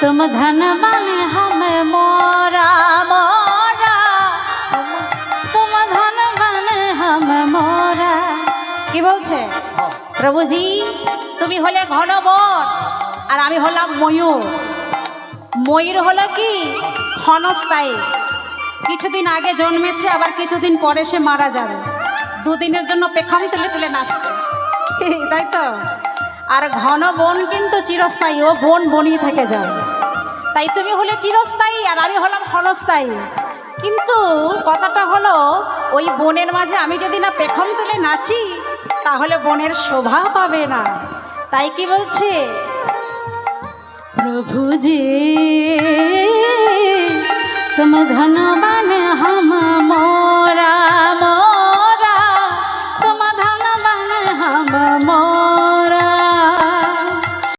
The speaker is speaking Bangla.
तुम धनवान हम मोरा मोरा, तुम धनवान हम मोरा। কি বলছে প্রভুজি? তুমি হলে ঘন বন আর আমি হলাম ময়ূর। ময়ূর হলো কি ক্ষণস্থায়ী, কিছুদিন আগে জন্মেছে আবার কিছুদিন পরে সে মারা যাবে, দুদিনের জন্য পেখম তুলে তুলে নাচছে, তাই তো। আর ঘন বন কিন্তু চিরস্থায়ী, ও বন বনই থেকে যায়। তাই তুমি হলে চিরস্থায়ী আর আমি হলাম ক্ষণস্থায়ী। কিন্তু কথাটা হলো ওই বনের মাঝে আমি যদি না পেখম তুলে নাচি তাহলে বনের শোভা পাবে না। তাই কি বলছে প্রভুজি, तुम धनवान